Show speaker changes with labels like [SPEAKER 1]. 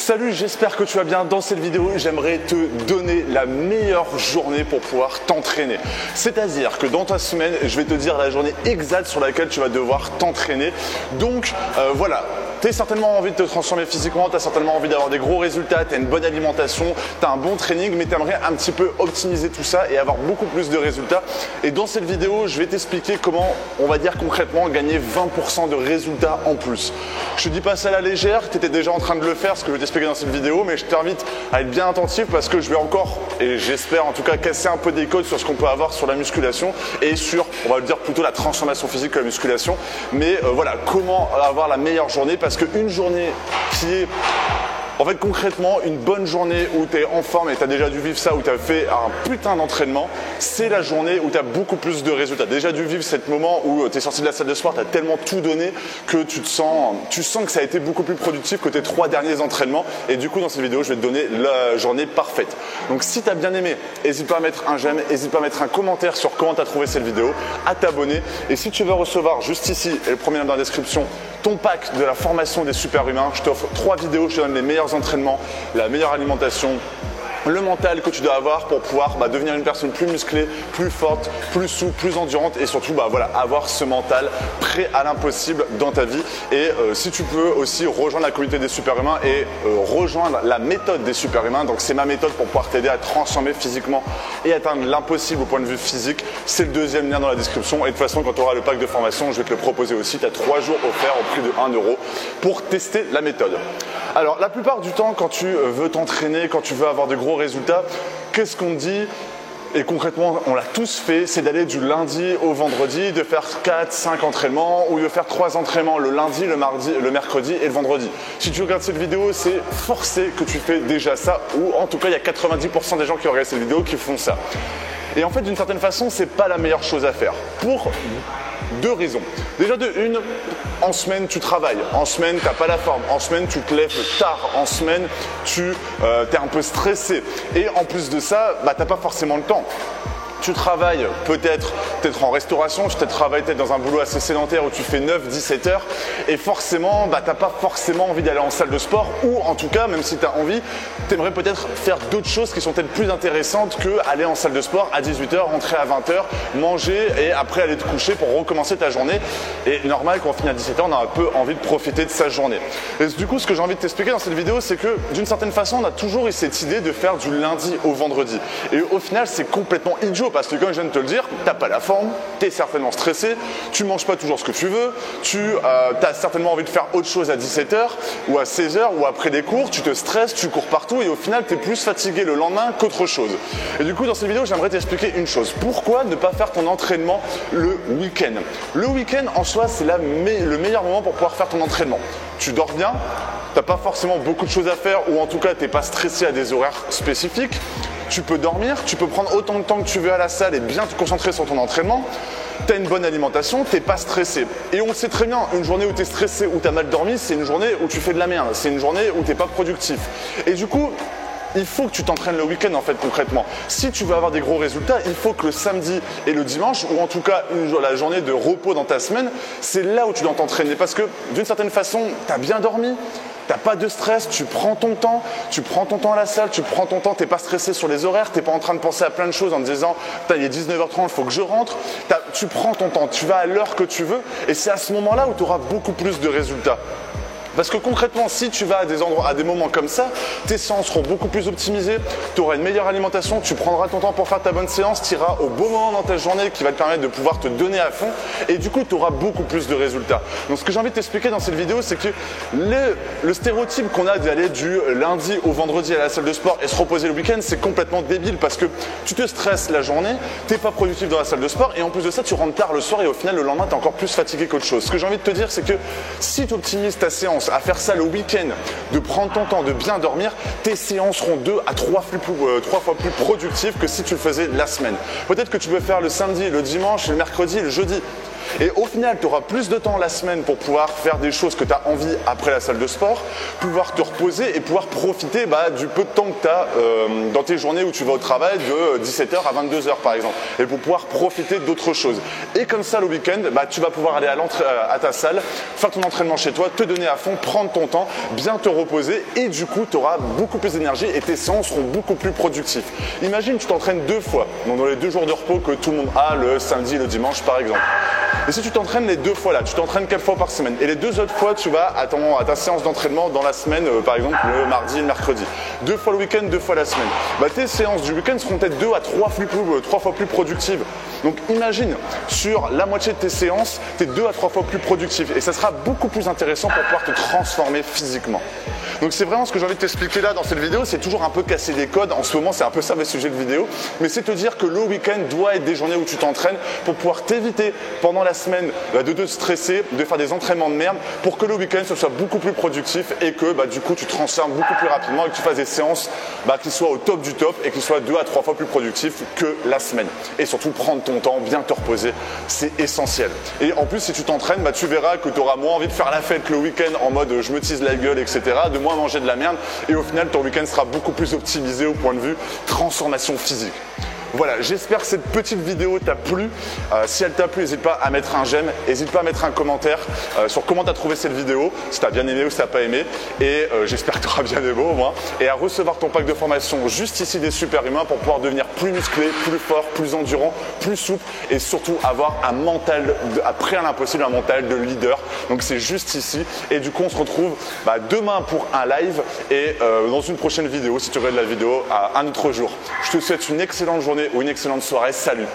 [SPEAKER 1] Salut, j'espère que tu vas bien. Dans cette vidéo, j'aimerais te donner la meilleure journée pour pouvoir t'entraîner. C'est-à-dire que dans ta semaine, je vais te dire la journée exacte sur laquelle tu vas devoir t'entraîner. Donc voilà. Tu as certainement envie de te transformer physiquement, tu as certainement envie d'avoir des gros résultats, tu as une bonne alimentation, tu as un bon training, mais tu aimerais un petit peu optimiser tout ça et avoir beaucoup plus de résultats. Et dans cette vidéo, je vais t'expliquer comment, on va dire concrètement, gagner 20% de résultats en plus. Je te dis pas ça à la légère, tu étais déjà en train de le faire, ce que je vais t'expliquer dans cette vidéo, mais je t'invite à être bien attentif parce que je vais encore, et j'espère en tout cas, casser un peu des codes sur ce qu'on peut avoir sur la musculation et sur, on va le dire plutôt la transformation physique que la musculation. Mais voilà, comment avoir la meilleure journée. Parce qu'une journée qui est, en fait concrètement, une bonne journée où tu es en forme et tu as déjà dû vivre ça, où tu as fait un putain d'entraînement, c'est la journée où tu as beaucoup plus de résultats. Tu as déjà dû vivre ce moment où tu es sorti de la salle de sport, tu as tellement tout donné que tu sens que ça a été beaucoup plus productif que tes 3 derniers entraînements. Et du coup, dans cette vidéo, je vais te donner la journée parfaite. Donc si tu as bien aimé, n'hésite pas à mettre un j'aime, n'hésite pas à mettre un commentaire sur comment tu as trouvé cette vidéo, à t'abonner. Et si tu veux recevoir juste ici, et le premier lien dans la description, ton pack de la formation des super humains, je t'offre 3 vidéos, je te donne les meilleurs entraînements, la meilleure alimentation, le mental que tu dois avoir pour pouvoir devenir une personne plus musclée, plus forte, plus souple, plus endurante et surtout voilà, avoir ce mental prêt à l'impossible dans ta vie. Et si tu peux aussi rejoindre la communauté des super humains et rejoindre la méthode des super humains, donc c'est ma méthode pour pouvoir t'aider à transformer physiquement et atteindre l'impossible au point de vue physique, c'est le deuxième lien dans la description. Et de toute façon, quand tu auras le pack de formation, je vais te le proposer aussi. Tu as 3 jours offerts au prix de 1 € pour tester la méthode. Alors la plupart du temps, quand tu veux t'entraîner, quand tu veux avoir de gros résultats, qu'est-ce qu'on dit? Et concrètement, on l'a tous fait, c'est d'aller du lundi au vendredi, de faire 4-5 entraînements ou de faire 3 entraînements le lundi, le mardi, le mercredi et le vendredi. Si tu regardes cette vidéo, c'est forcé que tu fais déjà ça, ou en tout cas, il y a 90% des gens qui regardent cette vidéo qui font ça. Et en fait, d'une certaine façon, c'est pas la meilleure chose à faire. Pour 2 raisons. Déjà de une, en semaine tu travailles, en semaine tu n'as pas la forme, en semaine tu te lèves tard, en semaine tu es un peu stressé et en plus de ça, tu n'as pas forcément le temps. Tu travailles peut-être en restauration, tu travailles peut-être dans un boulot assez sédentaire où tu fais 9-17 heures et forcément, tu n'as pas forcément envie d'aller en salle de sport ou en tout cas, même si tu as envie, tu aimerais peut-être faire d'autres choses qui sont peut-être plus intéressantes qu'aller en salle de sport à 18 h, rentrer à 20 h, manger et après aller te coucher pour recommencer ta journée. Et normal, quand on finit à 17 h, on a un peu envie de profiter de sa journée. Et du coup, ce que j'ai envie de t'expliquer dans cette vidéo, c'est que d'une certaine façon, on a toujours eu cette idée de faire du lundi au vendredi. Et au final, c'est complètement idiot. Parce que comme je viens de te le dire, tu n'as pas la forme, tu es certainement stressé, tu ne manges pas toujours ce que tu veux, tu as certainement envie de faire autre chose à 17 h ou à 16 h ou après des cours, tu te stresses, tu cours partout et au final tu es plus fatigué le lendemain qu'autre chose. Et du coup dans cette vidéo j'aimerais t'expliquer une chose, pourquoi ne pas faire ton entraînement le week-end? Le week-end en soi c'est le meilleur moment pour pouvoir faire ton entraînement. Tu dors bien, tu n'as pas forcément beaucoup de choses à faire ou en tout cas tu n'es pas stressé à des horaires spécifiques. Tu peux dormir, tu peux prendre autant de temps que tu veux à la salle et bien te concentrer sur ton entraînement. Tu as une bonne alimentation, tu n'es pas stressé. Et on le sait très bien, une journée où tu es stressé, où tu as mal dormi, c'est une journée où tu fais de la merde. C'est une journée où tu n'es pas productif. Et du coup, il faut que tu t'entraînes le week-end en fait concrètement. Si tu veux avoir des gros résultats, il faut que le samedi et le dimanche, ou en tout cas la journée de repos dans ta semaine, c'est là où tu dois t'entraîner. Parce que d'une certaine façon, tu as bien dormi. Tu n'as pas de stress, tu prends ton temps à la salle, tu prends ton temps, tu n'es pas stressé sur les horaires, tu n'es pas en train de penser à plein de choses en te disant « il est 19 h 30, il faut que je rentre ». Tu prends ton temps, tu vas à l'heure que tu veux et c'est à ce moment-là où tu auras beaucoup plus de résultats. Parce que concrètement, si tu vas à des moments comme ça, tes séances seront beaucoup plus optimisées, tu auras une meilleure alimentation, tu prendras ton temps pour faire ta bonne séance, tu iras au bon moment dans ta journée qui va te permettre de pouvoir te donner à fond et du coup, tu auras beaucoup plus de résultats. Donc ce que j'ai envie de t'expliquer dans cette vidéo, c'est que le stéréotype qu'on a d'aller du lundi au vendredi à la salle de sport et se reposer le week-end, c'est complètement débile parce que tu te stresses la journée, tu n'es pas productif dans la salle de sport et en plus de ça, tu rentres tard le soir et au final, le lendemain, tu es encore plus fatigué qu'autre chose. Ce que j'ai envie de te dire, c'est que si tu optimises ta séance à faire ça le week-end, de prendre ton temps, de bien dormir, tes séances seront 2 à 3 fois plus productives que si tu le faisais la semaine. Peut-être que tu peux faire le samedi, le dimanche, le mercredi, le jeudi. Et au final, tu auras plus de temps la semaine pour pouvoir faire des choses que tu as envie après la salle de sport, pouvoir te reposer et pouvoir profiter du peu de temps que tu as dans tes journées où tu vas au travail de 17h à 22h par exemple, et pour pouvoir profiter d'autres choses. Et comme ça, le week-end, tu vas pouvoir aller à ta salle, faire ton entraînement chez toi, te donner à fond, prendre ton temps, bien te reposer et du coup, tu auras beaucoup plus d'énergie et tes séances seront beaucoup plus productives. Imagine, tu t'entraînes 2 fois, donc dans les 2 jours de repos que tout le monde a, le samedi et le dimanche par exemple. Et si tu t'entraînes les 2 fois là, tu t'entraînes 4 fois par semaine et les 2 autres fois, tu vas à ta séance d'entraînement dans la semaine, par exemple le mardi et le mercredi. 2 fois le week-end, 2 fois la semaine. Tes séances du week-end seront peut-être 2 à 3 fois plus productives. Donc imagine, sur la moitié de tes séances, tu es 2 à 3 fois plus productif et ça sera beaucoup plus intéressant pour pouvoir te transformer physiquement. Donc c'est vraiment ce que j'ai envie de t'expliquer là dans cette vidéo, c'est toujours un peu casser des codes. En ce moment, c'est un peu ça le sujet de vidéo, mais c'est te dire que le week-end doit être des journées où tu t'entraînes pour pouvoir t'éviter pendant la semaine de te stresser, de faire des entraînements de merde, pour que le week-end ce soit beaucoup plus productif et que du coup tu te transformes beaucoup plus rapidement et que tu fasses des séances qui soient au top du top et qui soient 2 à 3 fois plus productifs que la semaine. Et surtout prendre ton temps, bien te reposer, c'est essentiel. Et en plus, si tu t'entraînes, tu verras que tu auras moins envie de faire la fête le week-end en mode je me tease la gueule, etc., de moins manger de la merde et au final ton week-end sera beaucoup plus optimisé au point de vue transformation physique. Voilà, j'espère que cette petite vidéo t'a plu. Si elle t'a plu, n'hésite pas à mettre un j'aime, n'hésite pas à mettre un commentaire sur comment tu as trouvé cette vidéo, si tu as bien aimé ou si tu n'as pas aimé. Et j'espère que tu auras bien aimé au moins. Et à recevoir ton pack de formation juste ici des super humains pour pouvoir devenir plus musclé, plus fort, plus endurant, plus souple et surtout avoir un mental, après à l'impossible, un mental de leader. Donc c'est juste ici. Et du coup, on se retrouve demain pour un live et dans une prochaine vidéo, si tu regardes la vidéo, à un autre jour. Je te souhaite une excellente journée ou une excellente soirée. Salut!